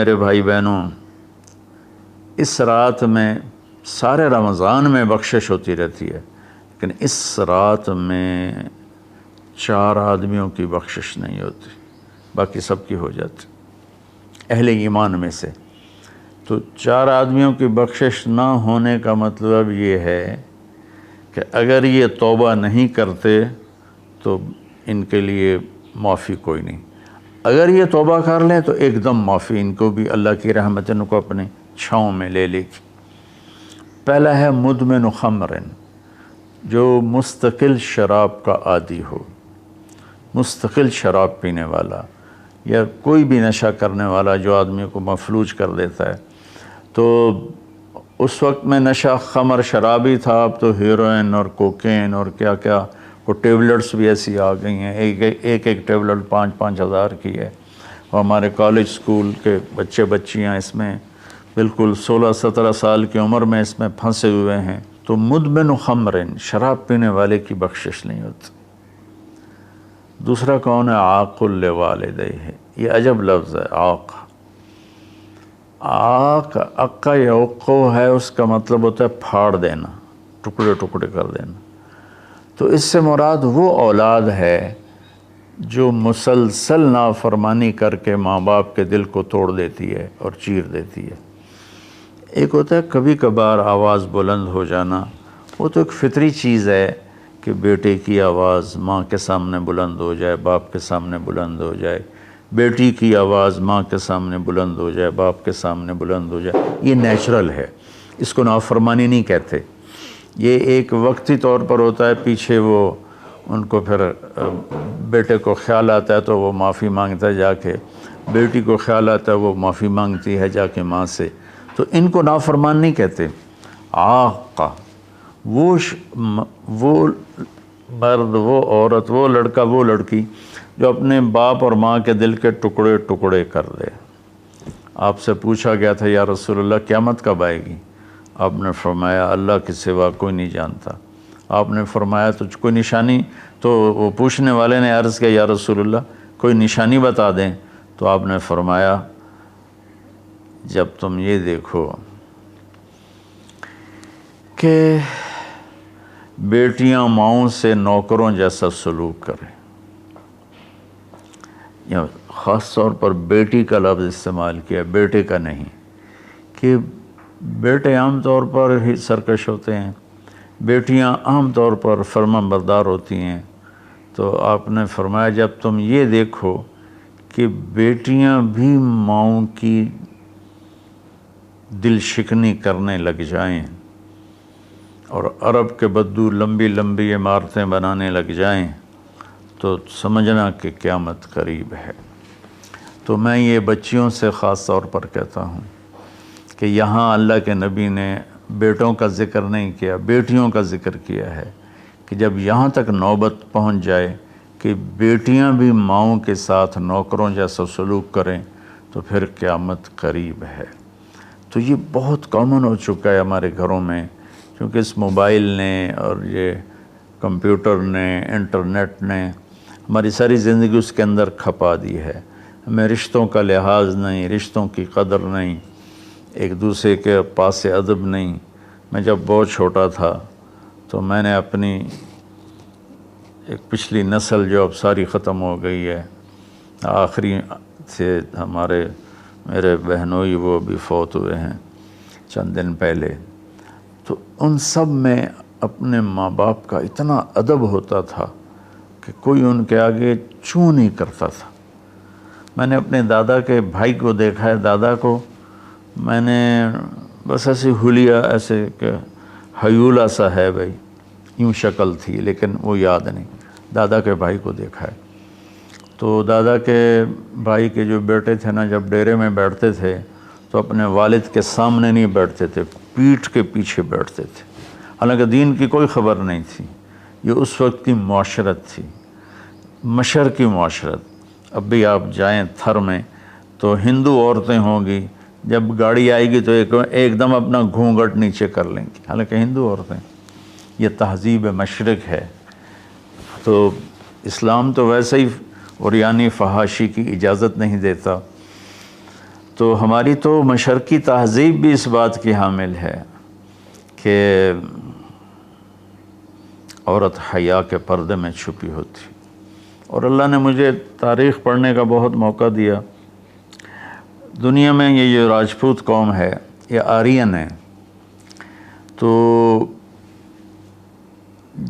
میرے بھائی بہنوں، اس رات میں سارے رمضان میں بخشش ہوتی رہتی ہے، لیکن اس رات میں 4 آدمیوں کی بخشش نہیں ہوتی، باقی سب کی ہو جاتی اہل ایمان میں سے۔ تو 4 آدمیوں کی بخشش نہ ہونے کا مطلب یہ ہے کہ اگر یہ توبہ نہیں کرتے تو ان کے لیے معافی کوئی نہیں، اگر یہ توبہ کر لیں تو ایک دم معافی، ان کو بھی اللہ کی رحمت ان کو اپنے چھاؤں میں لے لے گی۔ پہلا ہے مدمن خمر، جو مستقل شراب کا عادی ہو، مستقل شراب پینے والا یا کوئی بھی نشہ کرنے والا جو آدمی کو مفلوج کر دیتا ہے۔ تو اس وقت میں نشہ خمر شرابی تھا، اب تو ہیروئن اور کوکین اور کیا کیا وہ ٹیبلٹس بھی ایسی آ گئی ہیں، ایک ٹیبلٹ 5-5 ہزار کی ہے، اور ہمارے کالج سکول کے بچے بچیاں اس میں بالکل 16-17 سال کی عمر میں اس میں پھنسے ہوئے ہیں۔ تو مدمن خمرن، شراب پینے والے کی بخشش نہیں ہوتی۔ دوسرا کون ہے؟ عاق لوالدیہ، یہ عجب لفظ ہے، عاق۔ عاق عقا یعقو ہے، اس کا مطلب ہوتا ہے پھاڑ دینا، ٹکڑے ٹکڑے کر دینا۔ تو اس سے مراد وہ اولاد ہے جو مسلسل نافرمانی کر کے ماں باپ کے دل کو توڑ دیتی ہے اور چیر دیتی ہے۔ ایک ہوتا ہے کبھی کبھار آواز بلند ہو جانا، وہ تو ایک فطری چیز ہے کہ بیٹے کی آواز ماں کے سامنے بلند ہو جائے، باپ کے سامنے بلند ہو جائے، بیٹی کی آواز ماں کے سامنے بلند ہو جائے، باپ کے سامنے بلند ہو جائے، یہ نیچرل ہے، اس کو نافرمانی نہیں کہتے۔ یہ ایک وقتی طور پر ہوتا ہے، پیچھے وہ ان کو پھر بیٹے کو خیال آتا ہے تو وہ معافی مانگتا ہے جا کے، بیٹی کو خیال آتا ہے وہ معافی مانگتی ہے جا کے ماں سے، تو ان کو نافرمان نہیں کہتے۔ عاقہ وہ مرد، وہ عورت، وہ لڑکا، وہ لڑکی جو اپنے باپ اور ماں کے دل کے ٹکڑے ٹکڑے کر دے۔ آپ سے پوچھا گیا تھا یا رسول اللہ قیامت کب آئے گی؟ آپ نے فرمایا اللہ کے سوا کوئی نہیں جانتا۔ آپ نے فرمایا تو کوئی نشانی؟ تو وہ پوچھنے والے نے عرض کیا یا رسول اللہ کوئی نشانی بتا دیں، تو آپ نے فرمایا جب تم یہ دیکھو کہ بیٹیاں ماؤں سے نوکروں جیسا سلوک کریں، یا خاص طور پر بیٹی کا لفظ استعمال کیا، بیٹے کا نہیں، کہ بیٹے عام طور پر ہی سرکش ہوتے ہیں، بیٹیاں عام طور پر فرمان بردار ہوتی ہیں۔ تو آپ نے فرمایا جب تم یہ دیکھو کہ بیٹیاں بھی ماؤں کی دل شکنی کرنے لگ جائیں اور عرب کے بدو لمبی لمبی عمارتیں بنانے لگ جائیں، تو سمجھنا کہ قیامت قریب ہے۔ تو میں یہ بچیوں سے خاص طور پر کہتا ہوں کہ یہاں اللہ کے نبی نے بیٹوں کا ذکر نہیں کیا، بیٹیوں کا ذکر کیا ہے، کہ جب یہاں تک نوبت پہنچ جائے کہ بیٹیاں بھی ماؤں کے ساتھ نوکروں جیسا سلوک کریں تو پھر قیامت قریب ہے۔ تو یہ بہت کامن ہو چکا ہے ہمارے گھروں میں، کیونکہ اس موبائل نے اور یہ کمپیوٹر نے، انٹرنیٹ نے ہماری ساری زندگی اس کے اندر کھپا دی ہے۔ ہمیں رشتوں کا لحاظ نہیں، رشتوں کی قدر نہیں، ایک دوسرے کے پاس ادب نہیں۔ میں جب بہت چھوٹا تھا تو میں نے اپنی ایک پچھلی نسل جو اب ساری ختم ہو گئی ہے، آخری سے میرے بہنوئی وہ بھی فوت ہوئے ہیں چند دن پہلے، تو ان سب میں اپنے ماں باپ کا اتنا ادب ہوتا تھا کہ کوئی ان کے آگے چوں نہیں کرتا تھا۔ میں نے اپنے دادا کے بھائی کو دیکھا ہے، دادا کو میں نے بس ایسے حلیہ، ایسے کہ حیولہ سا ہے بھائی، یوں شکل تھی لیکن وہ یاد نہیں، دادا کے بھائی کو دیکھا ہے۔ تو دادا کے بھائی کے جو بیٹے تھے نا، جب ڈیرے میں بیٹھتے تھے تو اپنے والد کے سامنے نہیں بیٹھتے تھے، پیٹھ کے پیچھے بیٹھتے تھے، حالانکہ دین کی کوئی خبر نہیں تھی۔ یہ اس وقت کی معاشرت تھی، مشرقی معاشرت۔ اب بھی آپ جائیں تھر میں تو ہندو عورتیں ہوں گی، جب گاڑی آئے گی تو ایک دم اپنا گھونگھٹ نیچے کر لیں گی، حالانکہ ہندو عورتیں۔ یہ تہذیب مشرق ہے۔ تو اسلام تو ویسے ہی عریانی فحاشی کی اجازت نہیں دیتا۔ تو ہماری تو مشرقی تہذیب بھی اس بات کی حامل ہے کہ عورت حیا کے پردے میں چھپی ہوتی، اور اللہ نے مجھے تاریخ پڑھنے کا بہت موقع دیا۔ دنیا میں یہ جو راجپوت قوم ہے یہ آرین ہے، تو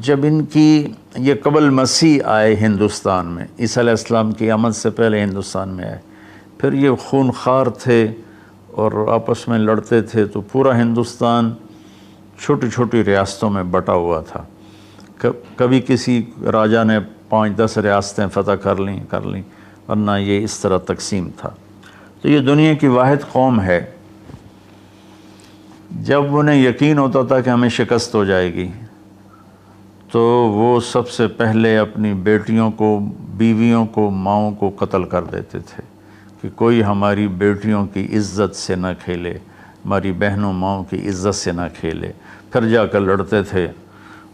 جب ان کی یہ قبل مسیح آئے ہندوستان میں، عیسیٰ علیہ السلام کی آمد سے پہلے ہندوستان میں آئے، پھر یہ خونخوار تھے اور آپس میں لڑتے تھے، تو پورا ہندوستان چھوٹی چھوٹی ریاستوں میں بٹا ہوا تھا۔ کبھی کسی راجا نے 5-10 ریاستیں فتح کر لیں ورنہ یہ اس طرح تقسیم تھا۔ تو یہ دنیا کی واحد قوم ہے، جب انہیں یقین ہوتا تھا کہ ہمیں شکست ہو جائے گی تو وہ سب سے پہلے اپنی بیٹیوں کو، بیویوں کو، ماؤں کو قتل کر دیتے تھے کہ کوئی ہماری بیٹیوں کی عزت سے نہ کھیلے، ہماری بہنوں ماؤں کی عزت سے نہ کھیلے۔ پھر جا کر لڑتے تھے،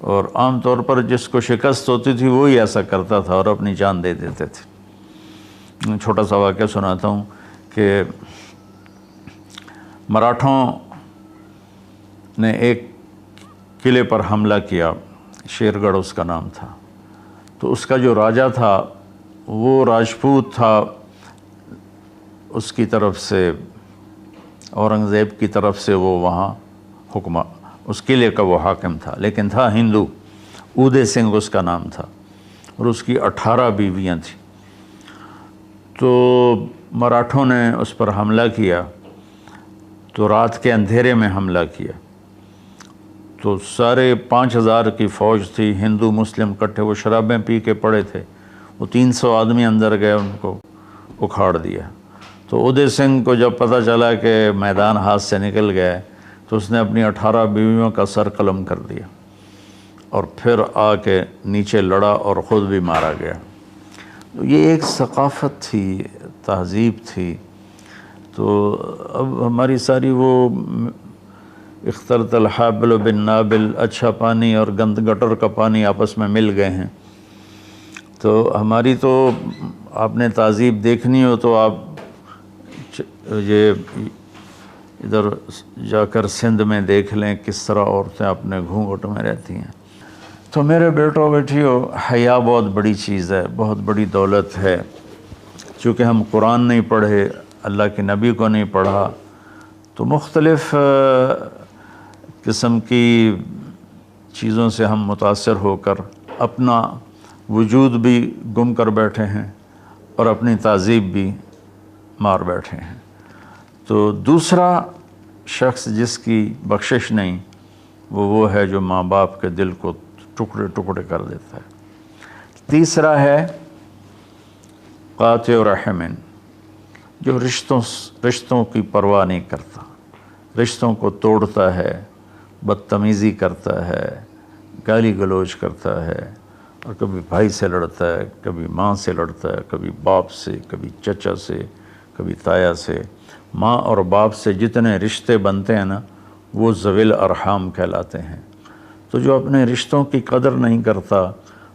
اور عام طور پر جس کو شکست ہوتی تھی وہی ایسا کرتا تھا اور اپنی جان دے دیتے تھے۔ چھوٹا سا واقعہ سناتا ہوں کہ مراٹھوں نے ایک قلعے پر حملہ کیا، شیر گڑھ اس کا نام تھا، تو اس کا جو راجا تھا وہ راجپوت تھا، اس کی طرف سے اورنگزیب کی طرف سے وہ وہاں اس قلعے کا وہ حاکم تھا، لیکن تھا ہندو، اودے سنگھ اس کا نام تھا، اور اس کی 18 بیویاں تھیں۔ تو مراٹھوں نے اس پر حملہ کیا، تو رات کے اندھیرے میں حملہ کیا، تو سارے 5000 کی فوج تھی، ہندو مسلم کٹھے، وہ شرابیں پی کے پڑے تھے، وہ 300 آدمی اندر گئے، ان کو اکھاڑ دیا۔ تو اودے سنگھ کو جب پتہ چلا کہ میدان ہاتھ سے نکل گئے تو اس نے اپنی 18 بیویوں کا سر قلم کر دیا، اور پھر آ کے نیچے لڑا اور خود بھی مارا گیا۔ تو یہ ایک ثقافت تھی، تہذیب تھی۔ تو اب ہماری ساری وہ اختلط الحابل بالنابل، اچھا پانی اور گند گٹر کا پانی آپس میں مل گئے ہیں۔ تو ہماری تو آپ نے تہذیب دیکھنی ہو تو آپ یہ ادھر جا کر سندھ میں دیکھ لیں کس طرح عورتیں اپنے گھونگھٹ میں رہتی ہیں۔ تو میرے بیٹوں بیٹیوں، حیا بہت بڑی چیز ہے، بہت بڑی دولت ہے۔ چونکہ ہم قرآن نہیں پڑھے، اللہ کے نبی کو نہیں پڑھا، تو مختلف قسم کی چیزوں سے ہم متاثر ہو کر اپنا وجود بھی گم کر بیٹھے ہیں اور اپنی تہذیب بھی مار بیٹھے ہیں۔ تو دوسرا شخص جس کی بخشش نہیں، وہ ہے جو ماں باپ کے دل کو ٹکڑے ٹکڑے کر دیتا ہے۔ تیسرا ہے قاطع رحم، جو رشتوں کی پرواہ نہیں کرتا، رشتوں کو توڑتا ہے، بدتمیزی کرتا ہے، گالی گلوچ کرتا ہے، اور کبھی بھائی سے لڑتا ہے، کبھی ماں سے لڑتا ہے، کبھی باپ سے، کبھی چچا سے، کبھی تایا سے۔ ماں اور باپ سے جتنے رشتے بنتے ہیں نا، وہ ذوی الارحام کہلاتے ہیں۔ تو جو اپنے رشتوں کی قدر نہیں کرتا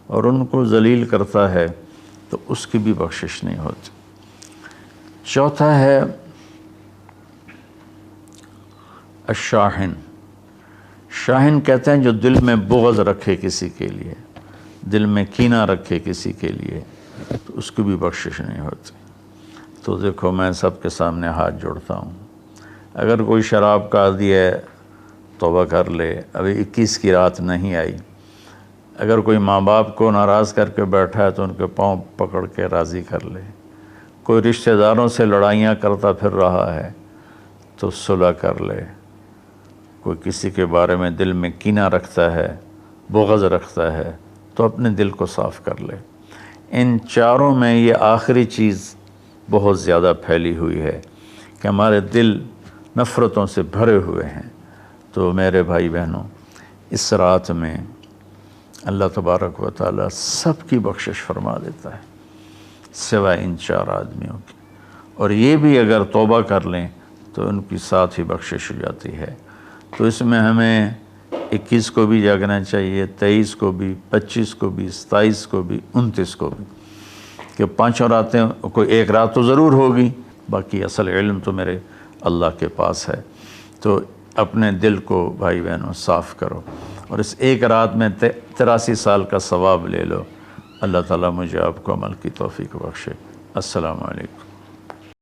اور ان کو ذلیل کرتا ہے تو اس کی بھی بخشش نہیں ہوتی۔ چوتھا ہے الشاحن۔ شاحن کہتے ہیں جو دل میں بغض رکھے کسی کے لیے، دل میں کینہ رکھے کسی کے لیے، تو اس کی بھی بخشش نہیں ہوتی۔ تو دیکھو، میں سب کے سامنے ہاتھ جوڑتا ہوں، اگر کوئی شراب کا عادی ہے توبہ کر لے، ابھی 21 کی رات نہیں آئی۔ اگر کوئی ماں باپ کو ناراض کر کے بیٹھا ہے تو ان کے پاؤں پکڑ کے راضی کر لے۔ کوئی رشتہ داروں سے لڑائیاں کرتا پھر رہا ہے تو صلح کر لے۔ کوئی کسی کے بارے میں دل میں کینہ رکھتا ہے، بغض رکھتا ہے، تو اپنے دل کو صاف کر لے۔ ان چاروں میں یہ آخری چیز بہت زیادہ پھیلی ہوئی ہے کہ ہمارے دل نفرتوں سے بھرے ہوئے ہیں۔ تو میرے بھائی بہنوں، اس رات میں اللہ تبارک و تعالیٰ سب کی بخشش فرما دیتا ہے سوائے ان 4 آدمیوں کی، اور یہ بھی اگر توبہ کر لیں تو ان کی ساتھ ہی بخشش ہو جاتی ہے۔ تو اس میں ہمیں 21 کو بھی جاگنا چاہیے، 23 کو بھی، 25 کو بھی، 27 کو بھی، 29 کو بھی، کہ 5 راتیں، کوئی ایک رات تو ضرور ہوگی باقی اصل علم تو میرے اللہ کے پاس ہے۔ تو اپنے دل کو بھائی بہنوں صاف کرو، اور اس ایک رات میں 83 سال کا ثواب لے لو۔ اللہ تعالیٰ مجھے آپ کو عمل کی توفیق بخشے۔ السلام علیکم۔